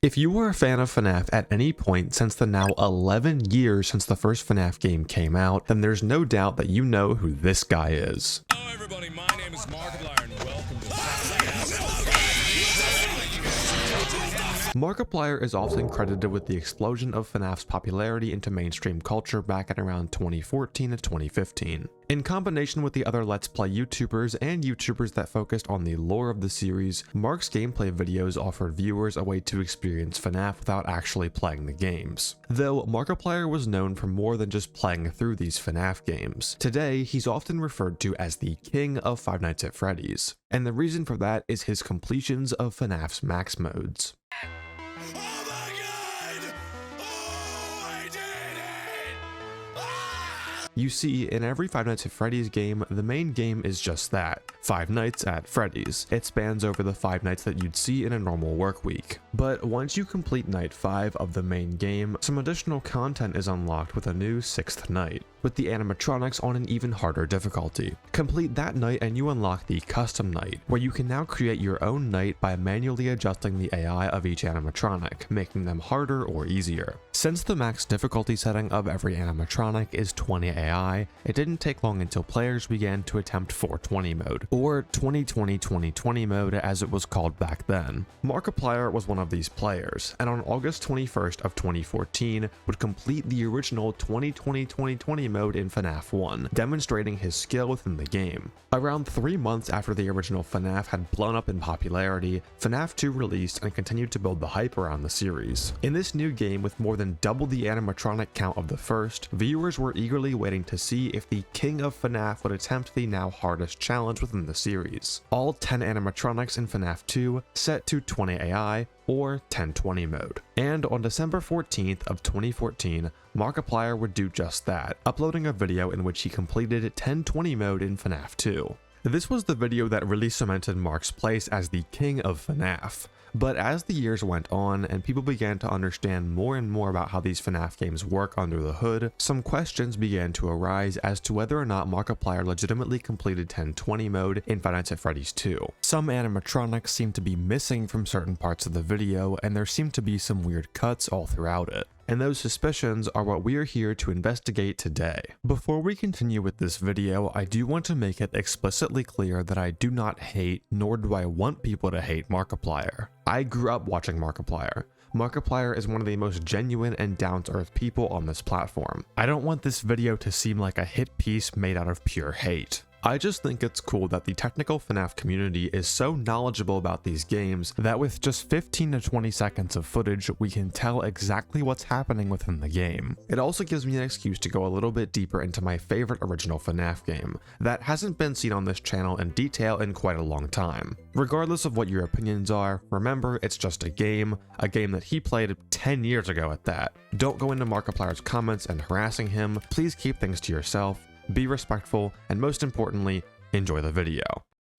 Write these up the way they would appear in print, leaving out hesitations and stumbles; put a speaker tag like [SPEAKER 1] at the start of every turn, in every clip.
[SPEAKER 1] If you were a fan of FNAF at any point since the now 11 years since the first FNAF game came out, then there's no doubt that you know who this guy is.
[SPEAKER 2] Hello everybody, my name is Markiplier and welcome to
[SPEAKER 1] Markiplier is often credited with the explosion of FNAF's popularity into mainstream culture back at around 2014 to 2015. In combination with the other Let's Play YouTubers and YouTubers that focused on the lore of the series, Mark's gameplay videos offered viewers a way to experience FNAF without actually playing the games. Though Markiplier was known for more than just playing through these FNAF games, today he's often referred to as the king of Five Nights at Freddy's, and the reason for that is his completions of FNAF's max modes. You see, in every Five Nights at Freddy's game, the main game is just that, Five Nights at Freddy's. It spans over the 5 nights that you'd see in a normal work week. But once you complete night 5 of the main game, some additional content is unlocked with a new 6th night, with the animatronics on an even harder difficulty. Complete that night and you unlock the custom night, where you can now create your own night by manually adjusting the AI of each animatronic, making them harder or easier. Since the max difficulty setting of every animatronic is 20 AI, it didn't take long until players began to attempt 420 mode, or 2020-2020 mode as it was called back then. Markiplier was one of these players, and on August 21st of 2014 would complete the original 2020-2020 mode in FNAF 1, demonstrating his skill within the game. Around 3 months after the original FNAF had blown up in popularity, FNAF 2 released and continued to build the hype around the series. In this new game with more than double the animatronic count of the first, viewers were eagerly waiting to see if the king of FNAF would attempt the now hardest challenge within the series. All 10 animatronics in FNAF 2 set to 20 AI, or 1020 mode. And on December 14th of 2014, Markiplier would do just that, uploading a video in which he completed 1020 mode in FNAF 2. This was the video that really cemented Mark's place as the king of FNAF. But as the years went on and people began to understand more and more about how these FNAF games work under the hood, some questions began to arise as to whether or not Markiplier legitimately completed 1020 mode in Five Nights at Freddy's 2. Some animatronics seemed to be missing from certain parts of the video, and there seemed to be some weird cuts all throughout it. And those suspicions are what we are here to investigate today. Before we continue with this video, I do want to make it explicitly clear that I do not hate, nor do I want people to hate Markiplier. I grew up watching Markiplier. Markiplier is one of the most genuine and down-to-earth people on this platform. I don't want this video to seem like a hit piece made out of pure hate. I just think it's cool that the technical FNAF community is so knowledgeable about these games that with just 15 to 20 seconds of footage, we can tell exactly what's happening within the game. It also gives me an excuse to go a little bit deeper into my favorite original FNAF game that hasn't been seen on this channel in detail in quite a long time. Regardless of what your opinions are, remember it's just a game that he played 10 years ago at that. Don't go into Markiplier's comments and harassing him. Please keep things to yourself. Be respectful, and most importantly, enjoy the video.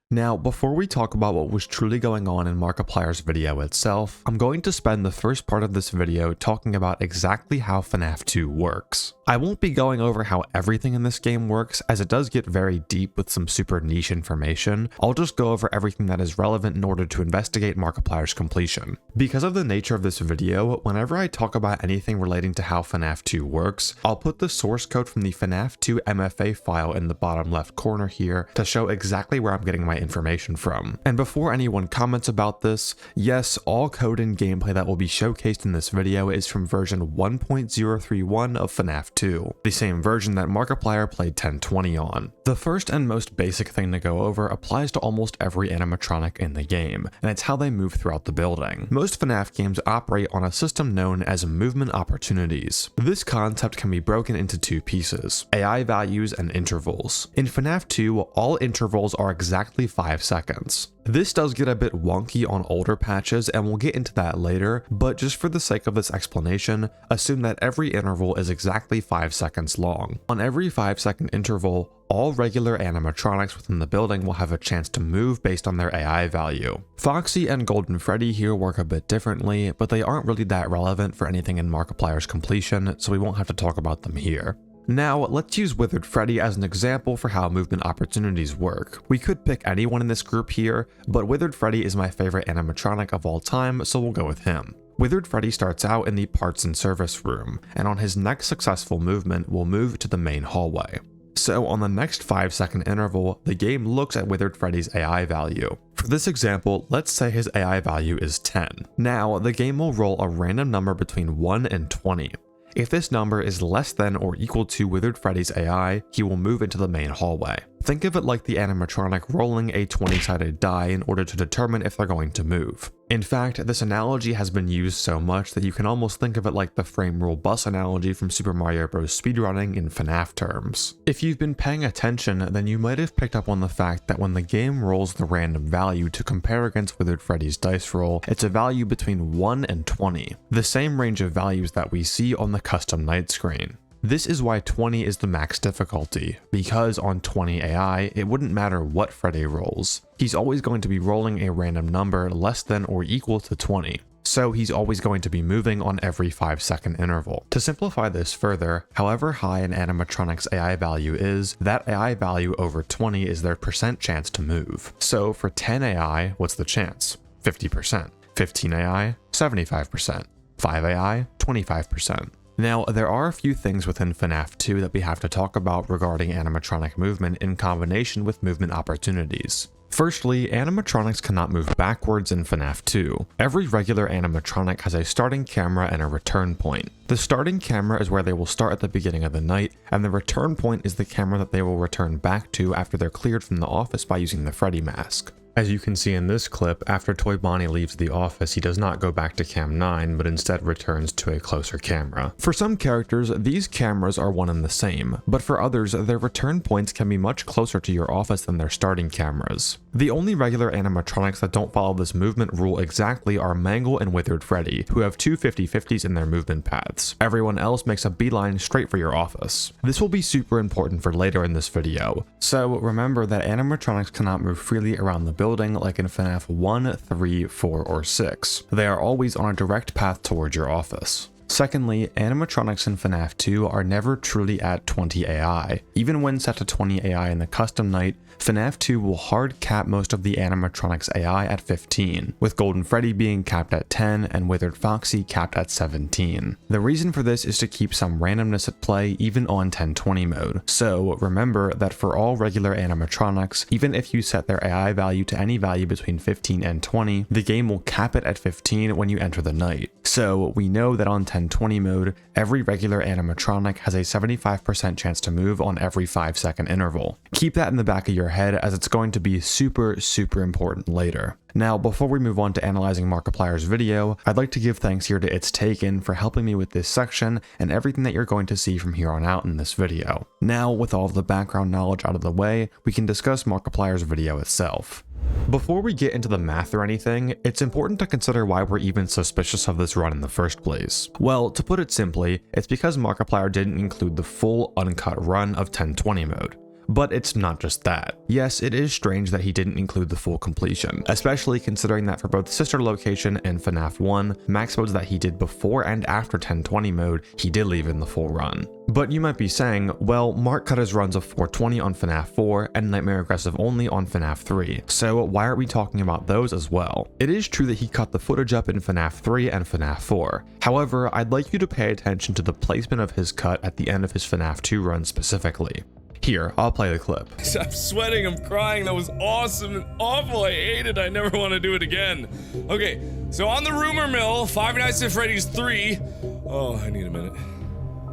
[SPEAKER 1] Now, before we talk about what was truly going on in Markiplier's video itself, I'm going to spend the first part of this video talking about exactly how FNAF 2 works. I won't be going over how everything in this game works, as it does get very deep with some super niche information. I'll just go over everything that is relevant in order to investigate Markiplier's completion. Because of the nature of this video, whenever I talk about anything relating to how FNAF 2 works, I'll put the source code from the FNAF 2 MFA file in the bottom left corner here to show exactly where I'm getting my information from. And before anyone comments about this, yes, all code and gameplay that will be showcased in this video is from version 1.031 of FNAF 2, the same version that Markiplier played 1020 on. The first and most basic thing to go over applies to almost every animatronic in the game, and it's how they move throughout the building. Most FNAF games operate on a system known as movement opportunities. This concept can be broken into 2 pieces, AI values and intervals. In FNAF 2, all intervals are exactly 5 seconds. This does get a bit wonky on older patches, and we'll get into that later, but just for the sake of this explanation, assume that every interval is exactly 5 seconds long. On every 5-second interval, all regular animatronics within the building will have a chance to move based on their AI value. Foxy and Golden Freddy here work a bit differently, but they aren't really that relevant for anything in Markiplier's completion, so we won't have to talk about them here. Now, let's use Withered Freddy as an example for how movement opportunities work. We could pick anyone in this group here, but Withered Freddy is my favorite animatronic of all time, so we'll go with him. Withered Freddy starts out in the parts and service room, and on his next successful movement will move to the main hallway. So on the next 5-second interval, the game looks at Withered Freddy's AI value. For this example, let's say his AI value is 10. Now, the game will roll a random number between 1 and 20. If this number is less than or equal to Withered Freddy's AI, he will move into the main hallway. Think of it like the animatronic rolling a 20-sided die in order to determine if they're going to move. In fact, this analogy has been used so much that you can almost think of it like the frame rule bus analogy from Super Mario Bros. Speedrunning in FNAF terms. If you've been paying attention, then you might have picked up on the fact that when the game rolls the random value to compare against Withered Freddy's dice roll, it's a value between 1 and 20, the same range of values that we see on the custom night screen. This is why 20 is the max difficulty, because on 20 AI, it wouldn't matter what Freddy rolls. He's always going to be rolling a random number less than or equal to 20. So he's always going to be moving on every 5-second interval. To simplify this further, however high an animatronic's AI value is, that AI value over 20 is their percent chance to move. So for 10 AI, what's the chance? 50%. 15 AI, 75%. 5 AI, 25%. Now, there are a few things within FNAF 2 that we have to talk about regarding animatronic movement in combination with movement opportunities. Firstly, animatronics cannot move backwards in FNAF 2. Every regular animatronic has a starting camera and a return point. The starting camera is where they will start at the beginning of the night, and the return point is the camera that they will return back to after they're cleared from the office by using the Freddy mask. As you can see in this clip, after Toy Bonnie leaves the office, he does not go back to Cam 9, but instead returns to a closer camera. For some characters, these cameras are one and the same, but for others, their return points can be much closer to your office than their starting cameras. The only regular animatronics that don't follow this movement rule exactly are Mangle and Withered Freddy, who have two 50-50s in their movement paths. Everyone else makes a beeline straight for your office. This will be super important for later in this video, so remember that animatronics cannot move freely around the building like in FNAF 1, 3, 4, or 6. They are always on a direct path towards your office. Secondly, animatronics in FNAF 2 are never truly at 20 AI. Even when set to 20 AI in the custom night, FNAF 2 will hard cap most of the animatronics AI at 15, with Golden Freddy being capped at 10 and Withered Foxy capped at 17. The reason for this is to keep some randomness at play even on 1020 mode, so remember that for all regular animatronics, even if you set their AI value to any value between 15 and 20, the game will cap it at 15 when you enter the night. So we know that on 1020 mode, every regular animatronic has a 75% chance to move on every 5-second interval. Keep that in the back of your head as it's going to be super important later. Now, before we move on to analyzing Markiplier's video, I'd like to give thanks here to It's Taken for helping me with this section and everything that you're going to see from here on out in this video. Now, with all of the background knowledge out of the way, we can discuss Markiplier's video itself. Before we get into the math or anything, it's important to consider why we're even suspicious of this run in the first place. Well, to put it simply, it's because Markiplier didn't include the full uncut run of 1020 mode. But it's not just that. Yes, it is strange that he didn't include the full completion, especially considering that for both Sister Location and FNAF 1, max modes that he did before and after 1020 mode, he did leave in the full run. But you might be saying, well, Mark cut his runs of 420 on FNAF 4 and Nightmare Aggressive only on FNAF 3, so why aren't we talking about those as well? It is true that he cut the footage up in FNAF 3 and FNAF 4. However, I'd like you to pay attention to the placement of his cut at the end of his FNAF 2 run specifically. Here, I'll play the clip.
[SPEAKER 2] I'm sweating, I'm crying, that was awesome and awful, I hate it, I never want to do it again. Okay, so on the rumor mill, Five Nights at Freddy's 3, oh, I need a minute.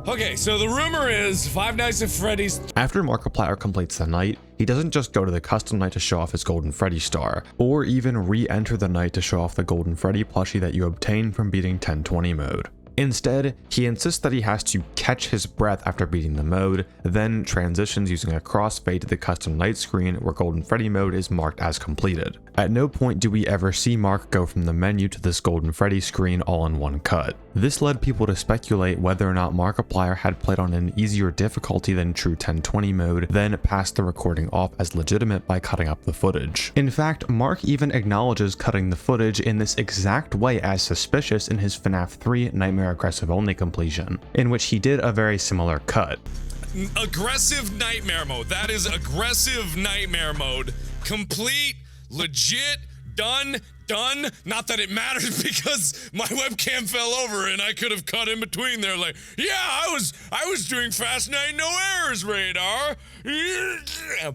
[SPEAKER 2] Okay, so the rumor is Five Nights at Freddy's.
[SPEAKER 1] After Markiplier completes the night, he doesn't just go to the custom night to show off his Golden Freddy star, or even re-enter the night to show off the Golden Freddy plushie that you obtain from beating 1020 mode. Instead, he insists that he has to catch his breath after beating the mode, then transitions using a crossfade to the custom night screen where Golden Freddy mode is marked as completed. At no point do we ever see Mark go from the menu to this Golden Freddy screen all in one cut. This led people to speculate whether or not Markiplier had played on an easier difficulty than true 1020 mode, then passed the recording off as legitimate by cutting up the footage. In fact, Mark even acknowledges cutting the footage in this exact way as suspicious in his FNAF 3 Nightmare Aggressive only completion, in which he did a very similar cut.
[SPEAKER 2] aggressive nightmare mode. That is aggressive nightmare mode. Complete, legit, done. Not that it matters because my webcam fell over and I could have cut in between there like, yeah, I was doing fast night, no errors radar.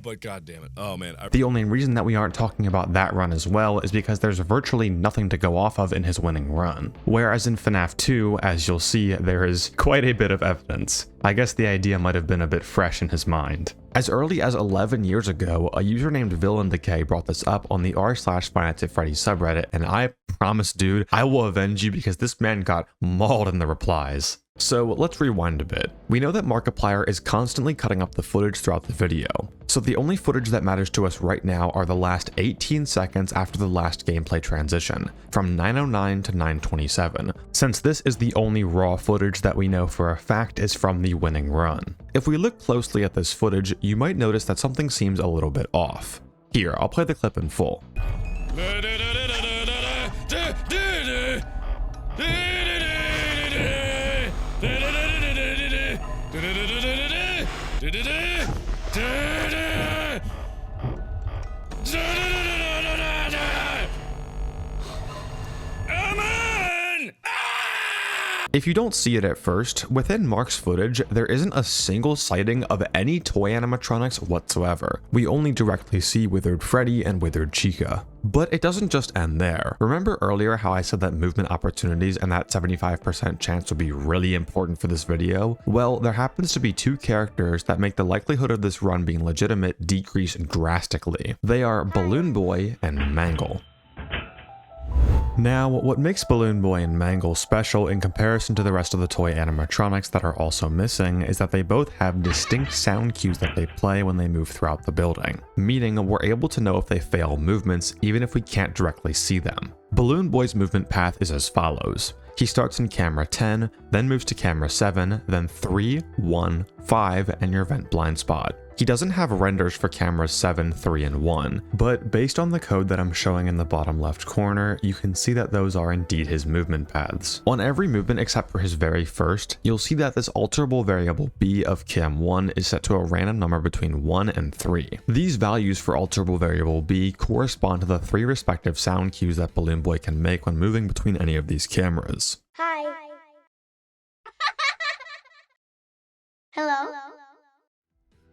[SPEAKER 2] But god damn it. Oh man.
[SPEAKER 1] The only reason that we aren't talking about that run as well is because there's virtually nothing to go off of in his winning run. Whereas in FNAF 2, as you'll see, there is quite a bit of evidence. I guess the idea might have been a bit fresh in his mind. As early as 11 years ago, a user named Villain Decay brought this up on the r/FNAF subreddit, and I promise, dude, I will avenge you because this man got mauled in the replies. So let's rewind a bit. We know that Markiplier is constantly cutting up the footage throughout the video. So the only footage that matters to us right now are the last 18 seconds after the last gameplay transition, from 9:09 to 9:27, since this is the only raw footage that we know for a fact is from the winning run. If we look closely at this footage, you might notice that something seems a little bit off. Here, I'll play the clip in full. If you don't see it at first, within Mark's footage, there isn't a single sighting of any toy animatronics whatsoever. We only directly see Withered Freddy and Withered Chica. But it doesn't just end there. Remember earlier how I said that movement opportunities and that 75% chance would be really important for this video? Well, there happens to be two characters that make the likelihood of this run being legitimate decrease drastically. They are Balloon Boy and Mangle. Now, what makes Balloon Boy and Mangle special in comparison to the rest of the toy animatronics that are also missing is that they both have distinct sound cues that they play when they move throughout the building, meaning we're able to know if they fail movements even if we can't directly see them. Balloon Boy's movement path is as follows. He starts in camera 10, then moves to camera 7, then 3, 1, 5, and your vent blind spot. He doesn't have renders for cameras 7, 3, and 1, but based on the code that I'm showing in the bottom left corner, you can see that those are indeed his movement paths. On every movement except for his very first, you'll see that this alterable variable b of cam 1 is set to a random number between 1 and 3. These values for alterable variable b correspond to the 3 respective sound cues that Balloon Boy can make when moving between any of these cameras.
[SPEAKER 3] Hi. Hello?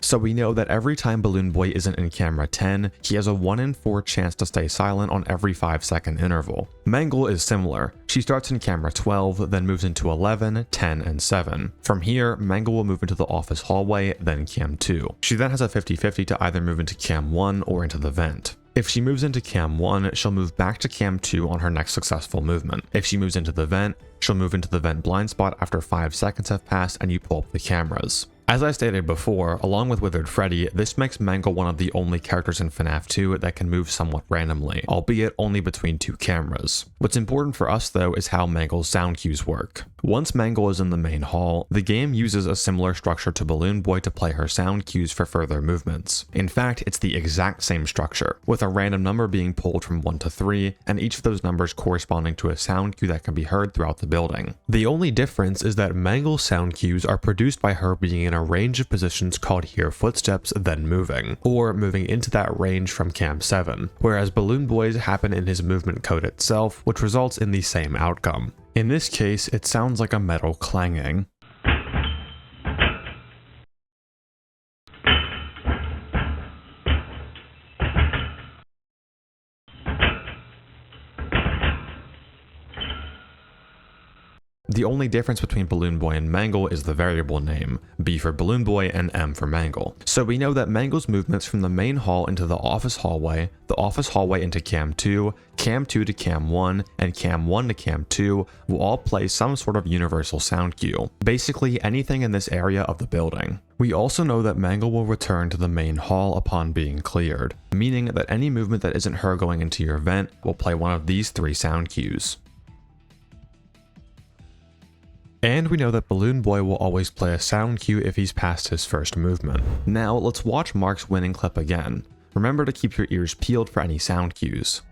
[SPEAKER 1] So we know that every time Balloon Boy isn't in camera 10, he has a 1 in 4 chance to stay silent on every 5-second interval. Mangle is similar. She starts in camera 12, then moves into 11, 10, and 7. From here, Mangle will move into the office hallway, then cam 2. She then has a 50-50 to either move into cam 1 or into the vent. If she moves into cam 1, she'll move back to cam 2 on her next successful movement. If she moves into the vent, she'll move into the vent blind spot after 5 seconds have passed and you pull up the cameras. As I stated before, along with Withered Freddy, this makes Mangle one of the only characters in FNAF 2 that can move somewhat randomly, albeit only between 2 cameras. What's important for us though is how Mangle's sound cues work. Once Mangle is in the main hall, the game uses a similar structure to Balloon Boy to play her sound cues for further movements. In fact, it's the exact same structure, with a random number being pulled from 1 to 3, and each of those numbers corresponding to a sound cue that can be heard throughout the building. The only difference is that Mangle's sound cues are produced by her being in a range of positions called hear footsteps then moving, or moving into that range from cam 7, whereas Balloon Boy's happen in his movement code itself, which results in the same outcome. In this case, it sounds like a metal clanging. The only difference between Balloon Boy and Mangle is the variable name, B for Balloon Boy and M for Mangle. So we know that Mangle's movements from the main hall into the office hallway into cam 2 to cam 1, and cam 1 to cam 2 will all play some sort of universal sound cue, basically anything in this area of the building. We also know that Mangle will return to the main hall upon being cleared, meaning that any movement that isn't her going into your vent will play one of these 3 sound cues. And we know that Balloon Boy will always play a sound cue if he's past his first movement. Now let's watch Mark's winning clip again. Remember to keep your ears peeled for any sound cues.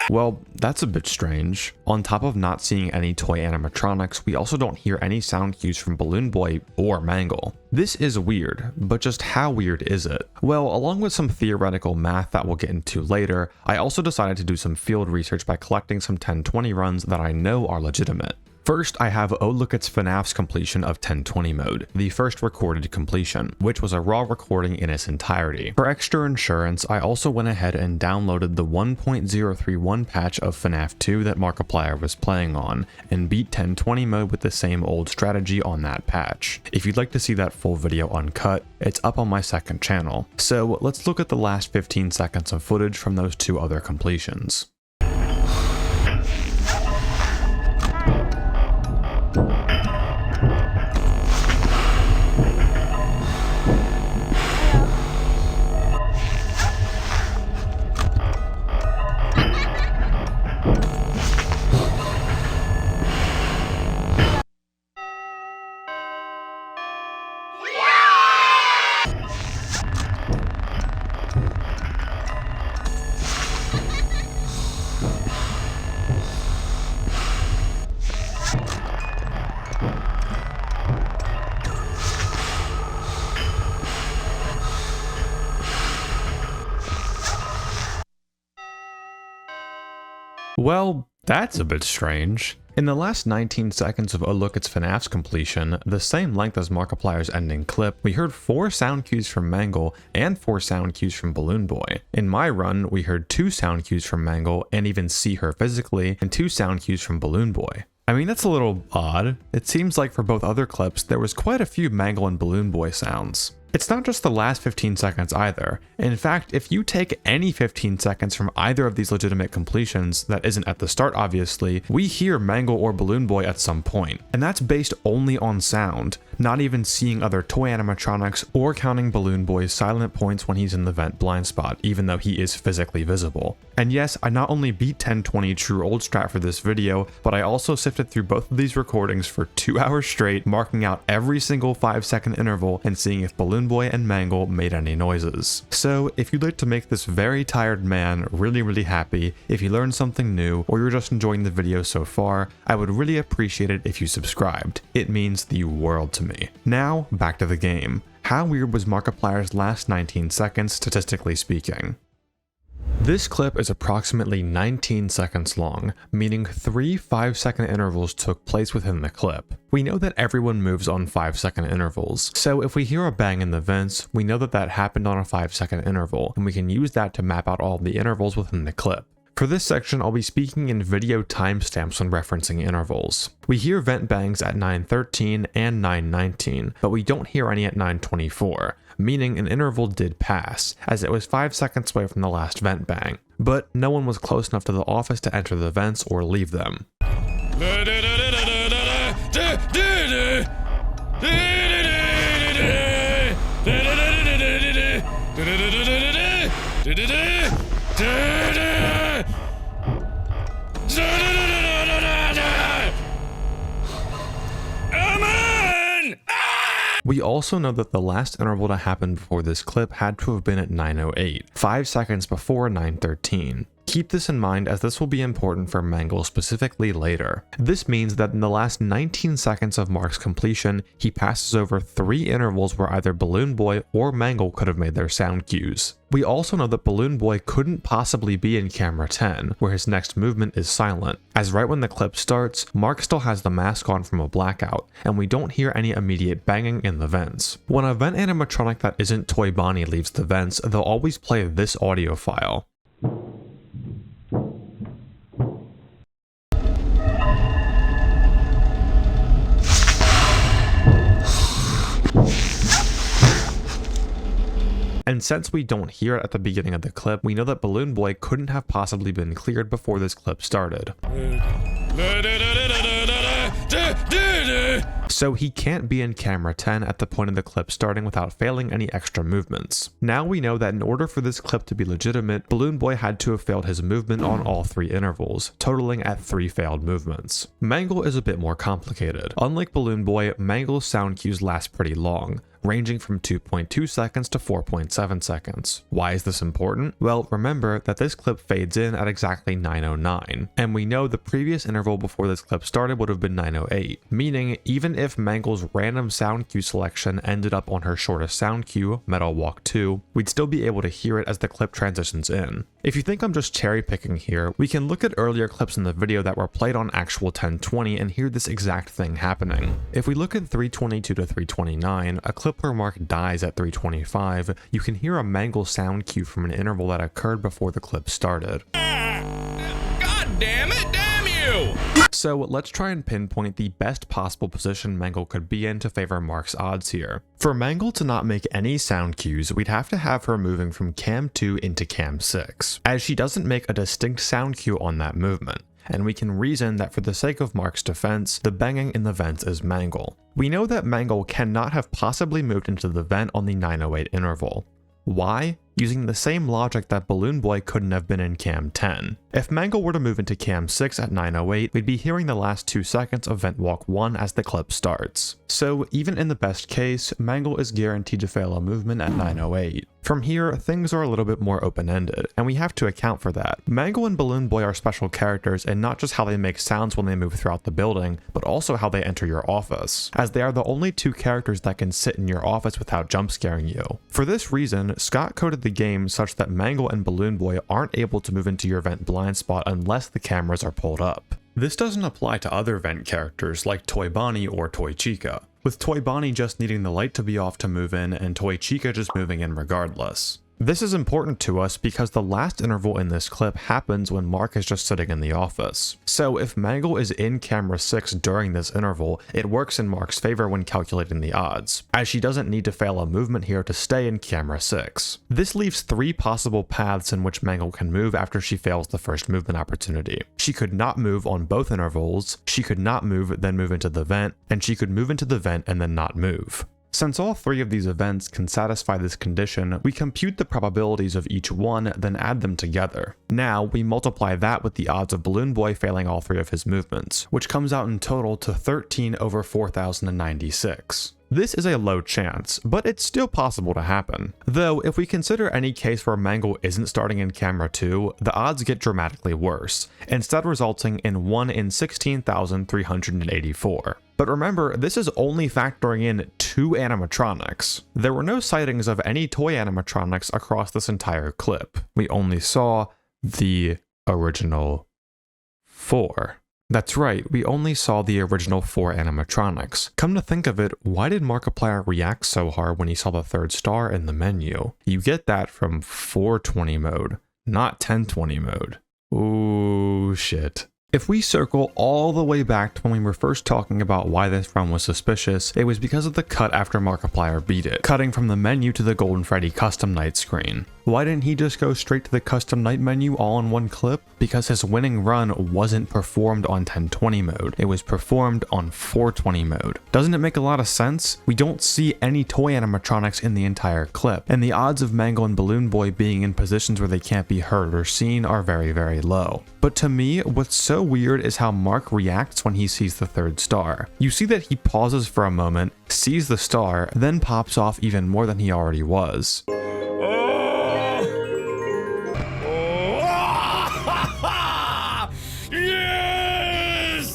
[SPEAKER 1] Well, that's a bit strange. On top of not seeing any toy animatronics, we also don't hear any sound cues from Balloon Boy or Mangle. This is weird, but just how weird is it? Well, along with some theoretical math that we'll get into later, I also decided to do some field research by collecting some 1020 runs that I know are legitimate. First, I have OhlookitsFNAF's completion of 1020 mode, the first recorded completion, which was a raw recording in its entirety. For extra insurance, I also went ahead and downloaded the 1.031 patch of FNAF 2 that Markiplier was playing on, and beat 1020 mode with the same old strategy on that patch. If you'd like to see that full video uncut, it's up on my second channel. So let's look at the last 15 seconds of footage from those two other completions. Well, that's a bit strange. In the last 19 seconds of OhlookitsFNAF's completion, the same length as Markiplier's ending clip, we heard 4 sound cues from Mangle and 4 sound cues from Balloon Boy. In my run, we heard 2 sound cues from Mangle and even see her physically, and 2 sound cues from Balloon Boy. I mean, that's a little odd. It seems like for both other clips, there was quite a few Mangle and Balloon Boy sounds. It's not just the last 15 seconds either. In fact, if you take any 15 seconds from either of these legitimate completions that isn't at the start obviously, we hear Mangle or Balloon Boy at some point. And that's based only on sound, not even seeing other toy animatronics or counting Balloon Boy's silent points when he's in the vent blind spot, even though he is physically visible. And yes, I not only beat 1020 true old strat for this video, but I also sifted through both of these recordings for 2 hours straight, marking out every single 5-second interval and seeing if Balloon Boy and Mangle made any noises. So if you'd like to make this very tired man really happy, if you learned something new, or you're just enjoying the video so far, I would really appreciate it if you subscribed. It means the world to me. Now, back to the game. How weird was Markiplier's last 19 seconds, statistically speaking? This clip is approximately 19 seconds long, meaning 3 5-second intervals took place within the clip. We know that everyone moves on 5-second intervals, so if we hear a bang in the vents, we know that that happened on a 5-second interval, and we can use that to map out all the intervals within the clip. For this section, I'll be speaking in video timestamps when referencing intervals. We hear vent bangs at 9:13 and 9:19, but we don't hear any at 9:24, meaning an interval did pass, as it was 5 seconds away from the last vent bang. But no one was close enough to the office to enter the vents or leave them. We also know that the last interval to happen before this clip had to have been at 9:08, 5 seconds before 9:13. Keep this in mind as this will be important for Mangle specifically later. This means that in the last 19 seconds of Mark's completion, he passes over 3 intervals where either Balloon Boy or Mangle could have made their sound cues. We also know that Balloon Boy couldn't possibly be in camera 10, where his next movement is silent, as right when the clip starts, Mark still has the mask on from a blackout, and we don't hear any immediate banging in the vents. When a vent animatronic that isn't Toy Bonnie leaves the vents, they'll always play this audio file. And since we don't hear it at the beginning of the clip, we know that Balloon Boy couldn't have possibly been cleared before this clip started. So he can't be in camera 10 at the point of the clip starting without failing any extra movements. Now we know that in order for this clip to be legitimate, Balloon Boy had to have failed his movement on all 3 intervals, totaling at 3 failed movements. Mangle is a bit more complicated. Unlike Balloon Boy, Mangle's sound cues last pretty long, ranging from 2.2 seconds to 4.7 seconds. Why is this important? Well, remember that this clip fades in at exactly 9:09, and we know the previous interval before this clip started would have been 9:08, meaning even if Mangle's random sound cue selection ended up on her shortest sound cue, Metal Walk 2, we'd still be able to hear it as the clip transitions in. If you think I'm just cherry picking here, we can look at earlier clips in the video that were played on actual 1020 and hear this exact thing happening. If we look at 322 to 329, a clip where Mark dies at 325, you can hear a Mangle sound cue from an interval that occurred before the clip started.
[SPEAKER 2] God damn it, damn you!
[SPEAKER 1] So let's try and pinpoint the best possible position Mangle could be in to favor Mark's odds here. For Mangle to not make any sound cues, we'd have to have her moving from cam 2 into cam 6, as she doesn't make a distinct sound cue on that movement. And we can reason that for the sake of Mark's defense, the banging in the vents is Mangle. We know that Mangle cannot have possibly moved into the vent on the 9:08 interval. Why? Using the same logic that Balloon Boy couldn't have been in cam 10. If Mangle were to move into cam 6 at 9:08, we'd be hearing the last 2 seconds of Vent Walk 1 as the clip starts. So even in the best case, Mangle is guaranteed to fail a movement at 9:08. From here, things are a little bit more open-ended, and we have to account for that. Mangle and Balloon Boy are special characters in not just how they make sounds when they move throughout the building, but also how they enter your office, as they are the only 2 characters that can sit in your office without jump scaring you. For this reason, Scott coded the game such that Mangle and Balloon Boy aren't able to move into your vent blind spot unless the cameras are pulled up. This doesn't apply to other vent characters like Toy Bonnie or Toy Chica, with Toy Bonnie just needing the light to be off to move in and Toy Chica just moving in regardless. This is important to us because the last interval in this clip happens when Mark is just sitting in the office. So if Mangle is in camera 6 during this interval, it works in Mark's favor when calculating the odds, as she doesn't need to fail a movement here to stay in camera 6. This leaves 3 possible paths in which Mangle can move after she fails the first movement opportunity. She could not move on both intervals, she could not move then move into the vent, and she could move into the vent and then not move. Since all 3 of these events can satisfy this condition, we compute the probabilities of each one, then add them together. Now, we multiply that with the odds of Balloon Boy failing all 3 of his movements, which comes out in total to 13 over 4,096. This is a low chance, but it's still possible to happen. Though, if we consider any case where Mangle isn't starting in camera 2, the odds get dramatically worse, instead resulting in 1 in 16,384. But remember, this is only factoring in 2 animatronics. There were no sightings of any toy animatronics across this entire clip. We only saw the original 4. That's right, we only saw the original 4 animatronics. Come to think of it, why did Markiplier react so hard when he saw the 3rd star in the menu? You get that from 420 mode, not 1020 mode. Ooh, shit. If we circle all the way back to when we were first talking about why this run was suspicious, it was because of the cut after Markiplier beat it, cutting from the menu to the Golden Freddy custom night screen. Why didn't he just go straight to the custom night menu all in one clip? Because his winning run wasn't performed on 1020 mode, it was performed on 420 mode. Doesn't it make a lot of sense? We don't see any toy animatronics in the entire clip, and the odds of Mangle and Balloon Boy being in positions where they can't be heard or seen are very, very low. But to me, what's so weird is how Mark reacts when he sees the 3rd star. You see that he pauses for a moment, sees the star, then pops off even more than he already was.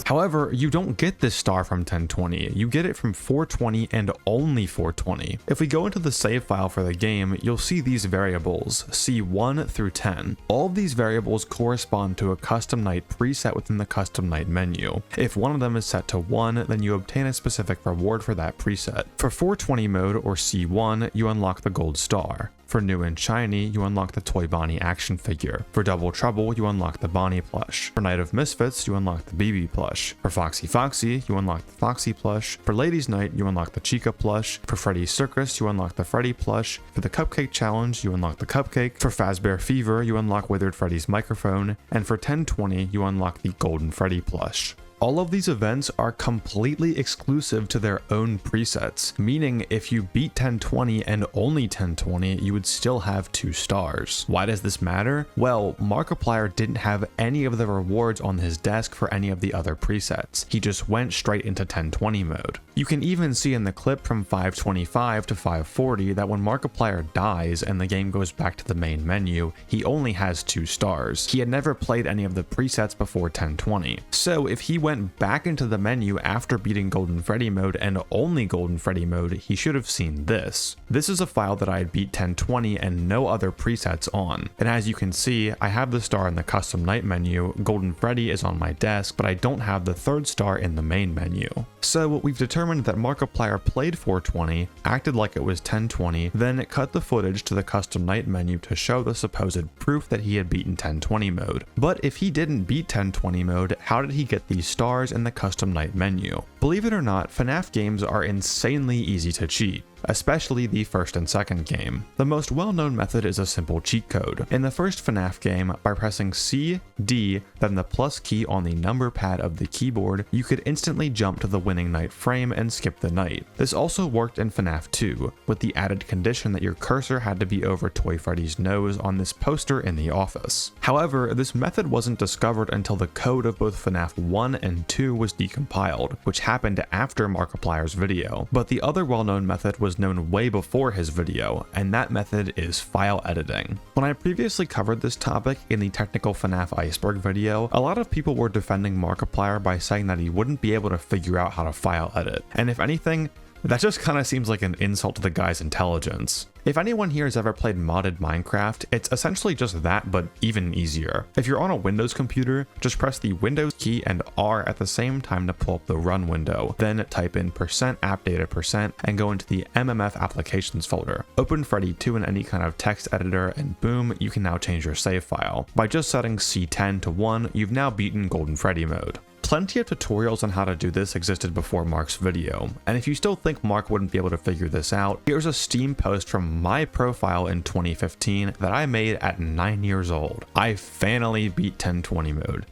[SPEAKER 1] However, you don't get this star from 1020, you get it from 420 and only 420. If we go into the save file for the game, you'll see these variables, C1 through 10. All of these variables correspond to a custom night preset within the custom night menu. If one of them is set to 1, then you obtain a specific reward for that preset. For 420 mode or C1, you unlock the gold star. For new and shiny, you unlock the Toy Bonnie action figure. For Double Trouble, you unlock the Bonnie plush. For Night of Misfits, you unlock the BB plush. For Foxy Foxy, you unlock the Foxy plush. For Ladies Night, you unlock the Chica plush. For Freddy's Circus, you unlock the Freddy plush. For the Cupcake Challenge, you unlock the Cupcake. For Fazbear Fever, you unlock Withered Freddy's microphone. And for 1020, you unlock the Golden Freddy plush. All of these events are completely exclusive to their own presets, meaning if you beat 1020 and only 1020, you would still have 2 stars. Why does this matter? Well, Markiplier didn't have any of the rewards on his desk for any of the other presets. He just went straight into 1020 mode. You can even see in the clip from 525 to 540 that when Markiplier dies and the game goes back to the main menu, he only has 2 stars. He had never played any of the presets before 1020. So if he went back into the menu after beating Golden Freddy mode and only Golden Freddy mode, he should have seen this. This is a file that I had beat 1020 and no other presets on. And as you can see, I have the star in the custom night menu, Golden Freddy is on my desk, but I don't have the 3rd star in the main menu. So we've determined that Markiplier played 420, acted like it was 1020, then cut the footage to the custom night menu to show the supposed proof that he had beaten 1020 mode. But if he didn't beat 1020 mode, how did he get these stars in the custom night menu? Believe it or not, FNAF games are insanely easy to cheat, especially the first and second game. The most well-known method is a simple cheat code. In the first FNAF game, by pressing C, D, then the plus key on the number pad of the keyboard, you could instantly jump to the winning night frame and skip the night. This also worked in FNAF 2, with the added condition that your cursor had to be over Toy Freddy's nose on this poster in the office. However, this method wasn't discovered until the code of both FNAF 1 and 2 was decompiled, which happened after Markiplier's video. But the other well-known method was known way before his video, and that method is file editing. When I previously covered this topic in the technical FNAF iceberg video, a lot of people were defending Markiplier by saying that he wouldn't be able to figure out how to file edit. And if anything, that just kind of seems like an insult to the guy's intelligence. If anyone here has ever played modded Minecraft, it's essentially just that, but even easier. If you're on a Windows computer, just press the Windows key and R at the same time to pull up the run window, then type in %appdata% and go into the MMF applications folder. Open Freddy 2 in any kind of text editor and boom, you can now change your save file. By just setting C10 to 1, you've now beaten Golden Freddy mode. Plenty of tutorials on how to do this existed before Mark's video, and if you still think Mark wouldn't be able to figure this out, here's a Steam post from my profile in 2015 that I made at 9 years old. I finally beat 1020 mode.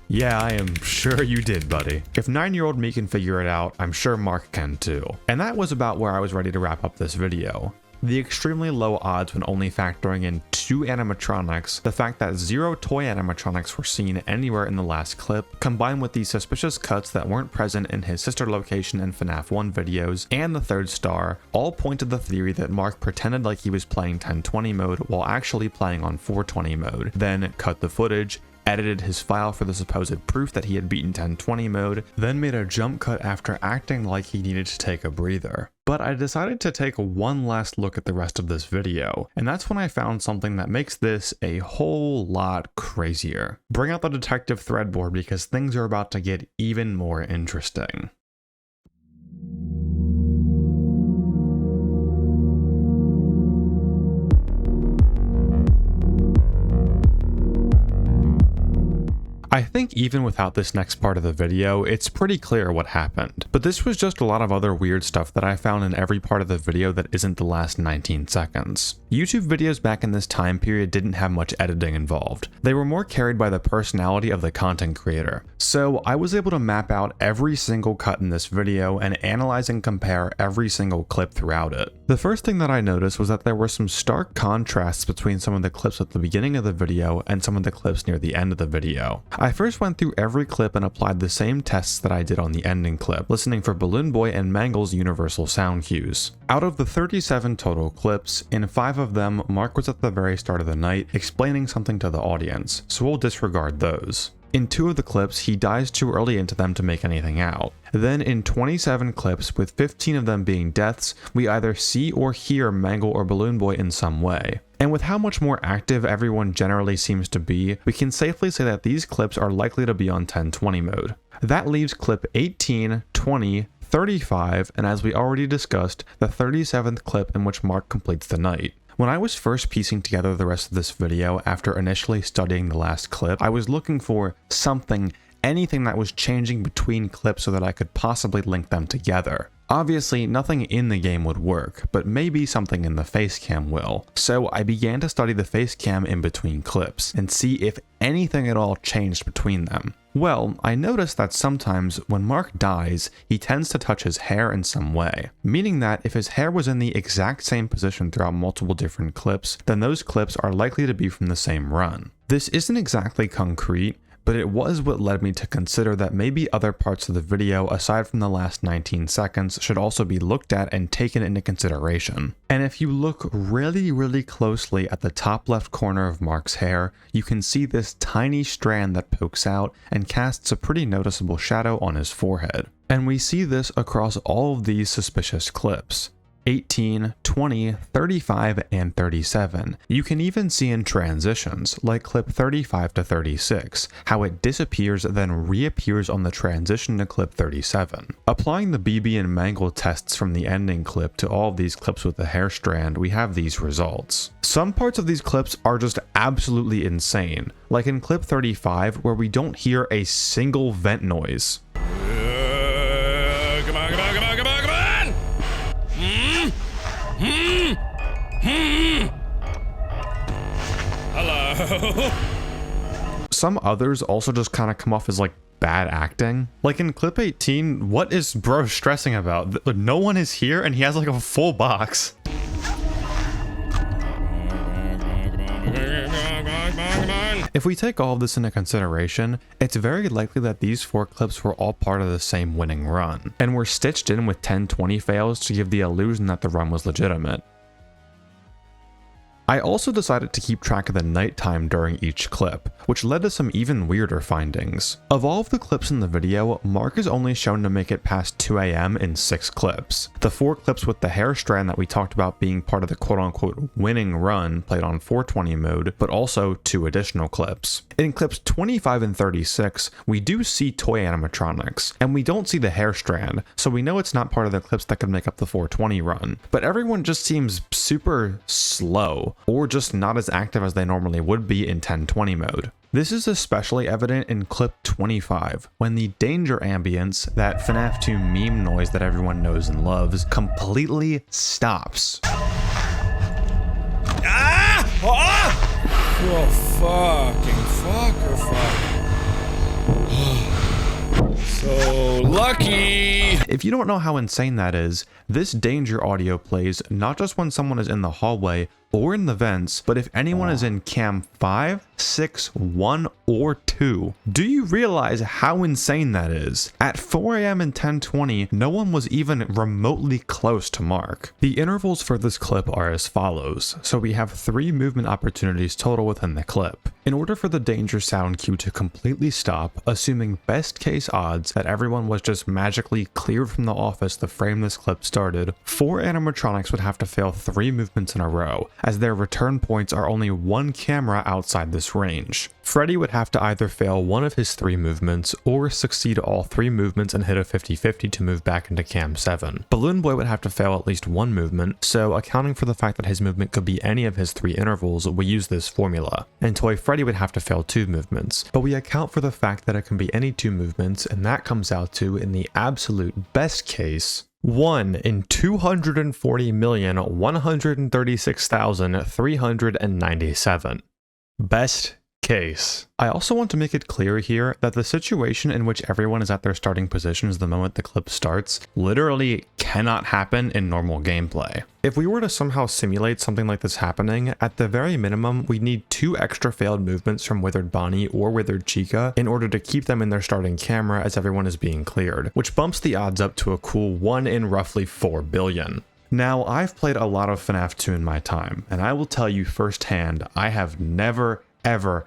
[SPEAKER 1] Yeah, I am sure you did, buddy. If 9-year-old me can figure it out, I'm sure Mark can too. And that was about where I was ready to wrap up this video. The extremely low odds when only factoring in 2 animatronics, the fact that 0 toy animatronics were seen anywhere in the last clip, combined with the suspicious cuts that weren't present in his sister location and FNAF 1 videos, and the 3rd star, all point to the theory that Mark pretended like he was playing 1020 mode while actually playing on 420 mode, then cut the footage, edited his file for the supposed proof that he had beaten 1020 mode, then made a jump cut after acting like he needed to take a breather. But I decided to take one last look at the rest of this video, and that's when I found something that makes this a whole lot crazier. Bring out the detective thread board because things are about to get even more interesting. I think even without this next part of the video, it's pretty clear what happened. But this was just a lot of other weird stuff that I found in every part of the video that isn't the last 19 seconds. YouTube videos back in this time period didn't have much editing involved. They were more carried by the personality of the content creator. So I was able to map out every single cut in this video and analyze and compare every single clip throughout it. The first thing that I noticed was that there were some stark contrasts between some of the clips at the beginning of the video and some of the clips near the end of the video. I first went through every clip and applied the same tests that I did on the ending clip, listening for Balloon Boy and Mangle's universal sound cues. Out of the 37 total clips, in 5 of them, Mark was at the very start of the night explaining something to the audience, so we'll disregard those. In 2 of the clips, he dies too early into them to make anything out. Then in 27 clips, with 15 of them being deaths, we either see or hear Mangle or Balloon Boy in some way. And with how much more active everyone generally seems to be, we can safely say that these clips are likely to be on 1020 mode. That leaves clip 18, 20, 35, and as we already discussed, the 37th clip in which Mark completes the night. When I was first piecing together the rest of this video after initially studying the last clip, I was looking for something, anything that was changing between clips so that I could possibly link them together. Obviously, nothing in the game would work, but maybe something in the face cam will. So I began to study the face cam in between clips and see if anything at all changed between them. Well, I noticed that sometimes when Mark dies, he tends to touch his hair in some way, meaning that if his hair was in the exact same position throughout multiple different clips, then those clips are likely to be from the same run. This isn't exactly concrete, but it was what led me to consider that maybe other parts of the video aside from the last 19 seconds should also be looked at and taken into consideration. And if you look really closely at the top left corner of Mark's hair, you can see this tiny strand that pokes out and casts a pretty noticeable shadow on his forehead. And we see this across all of these suspicious clips. 18, 20, 35, and 37. You can even see in transitions, like clip 35 to 36, how it disappears then reappears on the transition to clip 37. Applying the BB and Mangle tests from the ending clip to all of these clips with the hair strand, we have these results. Some parts of these clips are just absolutely insane, like in clip 35 where we don't hear a single vent noise.
[SPEAKER 2] Hello.
[SPEAKER 1] Some others also just kind of come off as like bad acting. Like in clip 18, what is bro stressing about? No one is here and he has like a full box. If we take all of this into consideration, it's very likely that these 4 clips were all part of the same winning run, and were stitched in with 10-20 fails to give the illusion that the run was legitimate. I also decided to keep track of the nighttime during each clip, which led to some even weirder findings. Of all of the clips in the video, Mark is only shown to make it past 2 AM in 6 clips. The 4 clips with the hair strand that we talked about being part of the quote-unquote winning run played on 420 mode, but also 2 additional clips. In clips 25 and 36, we do see toy animatronics, and we don't see the hair strand, so we know it's not part of the clips that could make up the 420 run. But everyone just seems super slow, or just not as active as they normally would be in 1020 mode. This is especially evident in clip 25, when the danger ambience, that FNAF 2 meme noise that everyone knows and loves, completely stops.
[SPEAKER 2] Ah! Ah! Oh, fucking fucker, fuck. So lucky.
[SPEAKER 1] If you don't know how insane that is, this danger audio plays not just when someone is in the hallway or in the vents, but if anyone is in cam 5, 6, 1, or 2. Do you realize how insane that is? At 4 AM and 10:20, no one was even remotely close to Mark. The intervals for this clip are as follows, so we have 3 movement opportunities total within the clip. In order for the danger sound cue to completely stop, assuming best case odds that everyone was just magically cleared from the office the frame this clip started, 4 animatronics would have to fail 3 movements in a row, as their return points are only 1 camera outside this range. Freddy would have to either fail one of his 3 movements or succeed all 3 movements and hit a 50-50 to move back into cam 7. Balloon Boy would have to fail at least 1 movement, so accounting for the fact that his movement could be any of his 3 intervals, we use this formula. And Toy Freddy would have to fail 2 movements, but we account for the fact that it can be any 2 movements, and that comes out to, in the absolute best case, 1 in 240,136,397. Best case. I also want to make it clear here that the situation in which everyone is at their starting positions the moment the clip starts literally cannot happen in normal gameplay. If we were to somehow simulate something like this happening, at the very minimum, we'd need 2 extra failed movements from Withered Bonnie or Withered Chica in order to keep them in their starting camera as everyone is being cleared, which bumps the odds up to a cool 1 in roughly 4 billion. Now, I've played a lot of FNAF 2 in my time, and I will tell you firsthand, I have never, ever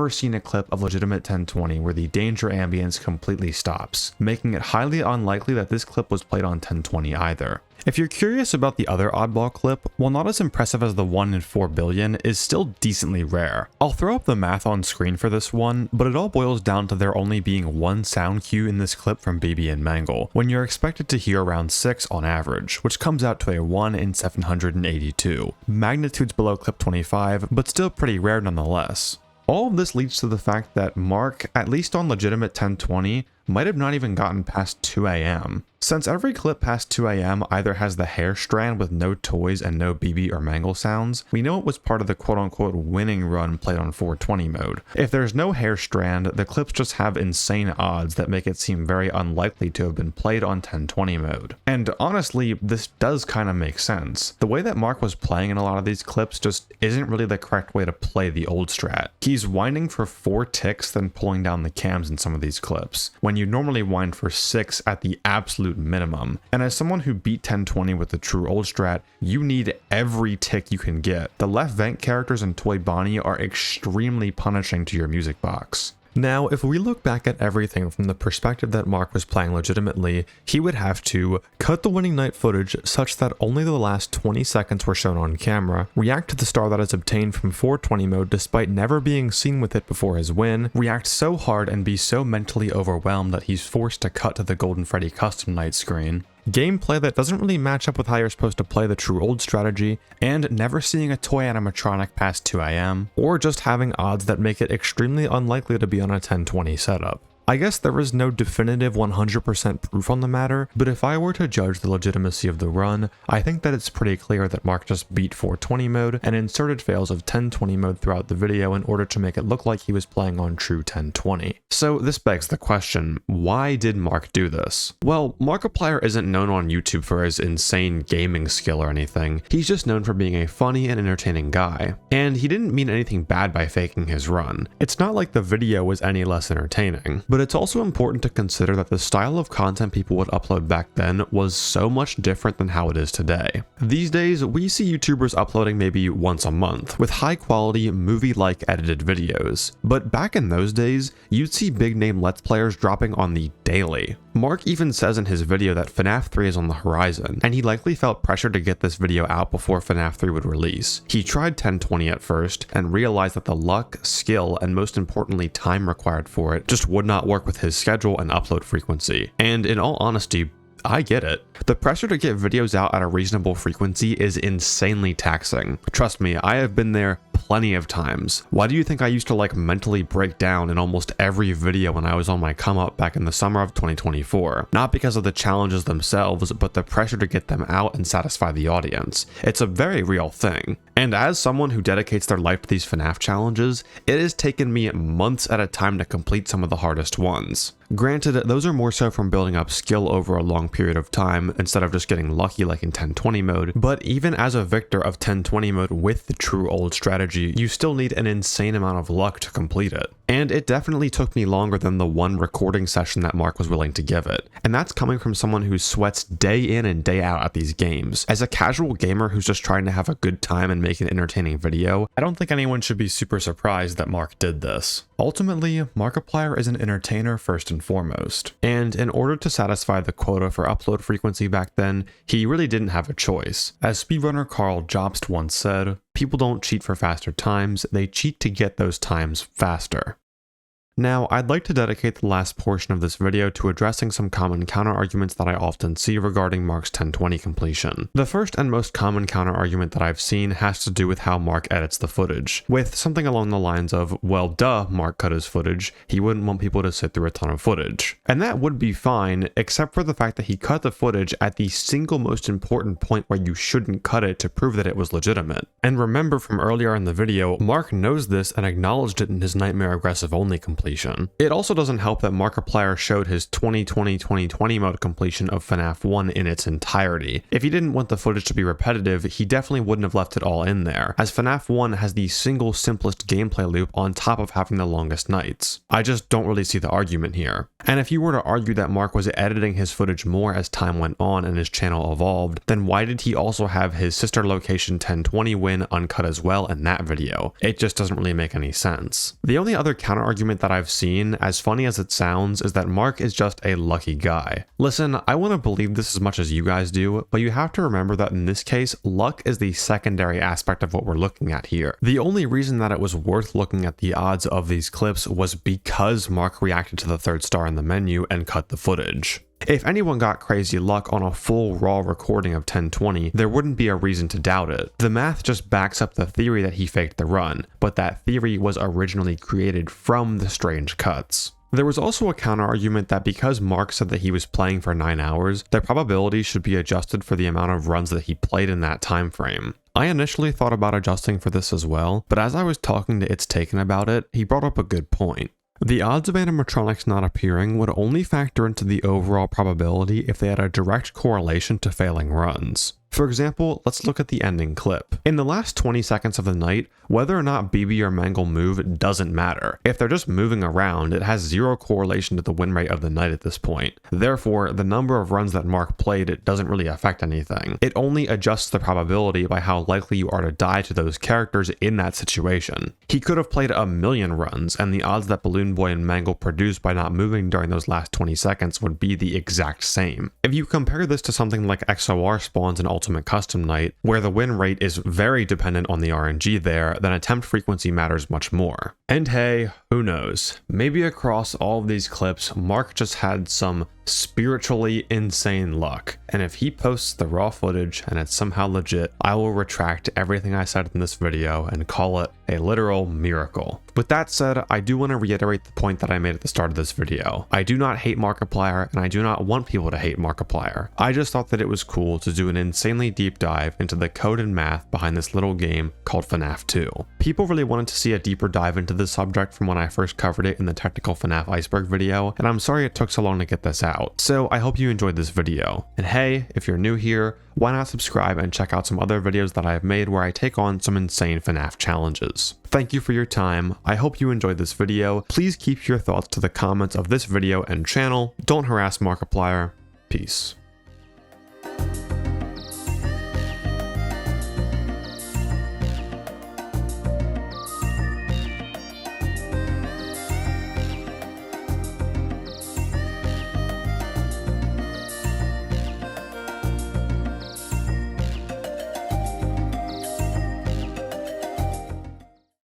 [SPEAKER 1] seen a clip of legitimate 1020 where the danger ambience completely stops, making it highly unlikely that this clip was played on 1020 either. If you're curious about the other oddball clip, while not as impressive as the 1 in 4 billion, is still decently rare. I'll throw up the math on screen for this one, but it all boils down to there only being 1 sound cue in this clip from BB and Mangle, when you're expected to hear around 6 on average, which comes out to a 1 in 782. Magnitudes below clip 25, but still pretty rare nonetheless. All of this leads to the fact that Mark, at least on legitimate 1020, might have not even gotten past 2 a.m. Since every clip past 2 a.m. either has the Hair Strand with no toys and no BB or mangle sounds, we know it was part of the quote-unquote winning run played on 420 mode. If there's no Hair Strand, the clips just have insane odds that make it seem very unlikely to have been played on 1020 mode. And honestly, this does kind of make sense. The way that Mark was playing in a lot of these clips just isn't really the correct way to play the old strat. He's winding for 4 ticks then pulling down the cams in some of these clips, when you normally wind for 6 at the absolute minimum. And as someone who beat 1020 with the true old strat, you need every tick you can get. The left vent characters in Toy Bonnie are extremely punishing to your music box. Now, if we look back at everything from the perspective that Mark was playing legitimately, he would have to cut the winning night footage such that only the last 20 seconds were shown on camera, react to the star that is obtained from 420 mode despite never being seen with it before his win, react so hard and be so mentally overwhelmed that he's forced to cut to the Golden Freddy custom night screen, gameplay that doesn't really match up with how you're supposed to play the true old strategy, and never seeing a toy animatronic past 2 a.m., or just having odds that make it extremely unlikely to be on a 1020 setup. I guess there is no definitive 100% proof on the matter, but if I were to judge the legitimacy of the run, I think that it's pretty clear that Mark just beat 420 mode and inserted fails of 1020 mode throughout the video in order to make it look like he was playing on true 1020. So this begs the question, why did Mark do this? Well, Markiplier isn't known on YouTube for his insane gaming skill or anything, he's just known for being a funny and entertaining guy. And he didn't mean anything bad by faking his run. It's not like the video was any less entertaining, but it's also important to consider that the style of content people would upload back then was so much different than how it is today. These days, we see YouTubers uploading maybe once a month, with high quality, movie-like edited videos. But back in those days, you'd see big name Let's Players dropping on the daily. Mark even says in his video that FNAF 3 is on the horizon, and he likely felt pressure to get this video out before FNAF 3 would release. He tried 1020 at first, and realized that the luck, skill, and most importantly time required for it just would not work with his schedule and upload frequency. And in all honesty, I get it. The pressure to get videos out at a reasonable frequency is insanely taxing. Trust me, I have been there plenty of times. Why do you think I used to mentally break down in almost every video when I was on my come up back in the summer of 2024? Not because of the challenges themselves, but the pressure to get them out and satisfy the audience. It's a very real thing. And as someone who dedicates their life to these FNAF challenges, it has taken me months at a time to complete some of the hardest ones. Granted, those are more so from building up skill over a long period of time instead of just getting lucky like in 1020 mode, but even as a victor of 1020 mode with the true old strategy, you still need an insane amount of luck to complete it. And it definitely took me longer than the one recording session that Mark was willing to give it. And that's coming from someone who sweats day in and day out at these games. As a casual gamer who's just trying to have a good time and make an entertaining video, I don't think anyone should be super surprised that Mark did this. Ultimately, Markiplier is an entertainer first and foremost. And in order to satisfy the quota for upload frequency back then, he really didn't have a choice. As speedrunner Carl Jobst once said, "People don't cheat for faster times, they cheat to get those times faster." Now, I'd like to dedicate the last portion of this video to addressing some common counterarguments that I often see regarding Mark's 1020 completion. The first and most common counterargument that I've seen has to do with how Mark edits the footage, with something along the lines of, well duh, Mark cut his footage, he wouldn't want people to sit through a ton of footage. And that would be fine, except for the fact that he cut the footage at the single most important point where you shouldn't cut it to prove that it was legitimate. And remember from earlier in the video, Mark knows this and acknowledged it in his Nightmare Aggressive Only completion. It also doesn't help that Markiplier showed his 2020 mode completion of FNAF 1 in its entirety. If he didn't want the footage to be repetitive, he definitely wouldn't have left it all in there, as FNAF 1 has the single simplest gameplay loop on top of having the longest nights. I just don't really see the argument here. And if you were to argue that Mark was editing his footage more as time went on and his channel evolved, then why did he also have his sister location 1020 win uncut as well in that video? It just doesn't really make any sense. The only other counterargument that I've seen, as funny as it sounds, is that Mark is just a lucky guy. Listen, I want to believe this as much as you guys do, but you have to remember that in this case, luck is the secondary aspect of what we're looking at here. The only reason that it was worth looking at the odds of these clips was because Mark reacted to the third star in the menu and cut the footage. If anyone got crazy luck on a full raw recording of 1020, there wouldn't be a reason to doubt it. The math just backs up the theory that he faked the run, but that theory was originally created from the strange cuts. There was also a counter-argument that because Mark said that he was playing for 9 hours, the probability should be adjusted for the amount of runs that he played in that time frame. I initially thought about adjusting for this as well, but as I was talking to It's Taken about it, he brought up a good point. The odds of animatronics not appearing would only factor into the overall probability if they had a direct correlation to failing runs. For example, let's look at the ending clip. In the last 20 seconds of the night, whether or not BB or Mangle move doesn't matter. If they're just moving around, it has zero correlation to the win rate of the night at this point. Therefore, the number of runs that Mark played doesn't really affect anything. It only adjusts the probability by how likely you are to die to those characters in that situation. He could have played 1,000,000 runs, and the odds that Balloon Boy and Mangle produced by not moving during those last 20 seconds would be the exact same. If you compare this to something like XOR spawns in Ultimate Custom Night, where the win rate is very dependent on the RNG there, then attempt frequency matters much more. And hey, who knows? Maybe across all of these clips, Mark just had some spiritually insane luck, and if he posts the raw footage and it's somehow legit, I will retract everything I said in this video and call it a literal miracle. With that said, I do want to reiterate the point that I made at the start of this video. I do not hate Markiplier, and I do not want people to hate Markiplier. I just thought that it was cool to do an insanely deep dive into the code and math behind this little game called FNAF 2. People really wanted to see a deeper dive into this subject from when I first covered it in the technical FNAF iceberg video, and I'm sorry it took so long to get this out. So I hope you enjoyed this video. And hey, if you're new here, why not subscribe and check out some other videos that I have made where I take on some insane FNAF challenges. Thank you for your time. I hope you enjoyed this video. Please keep your thoughts to the comments of this video and channel. Don't harass Markiplier. Peace.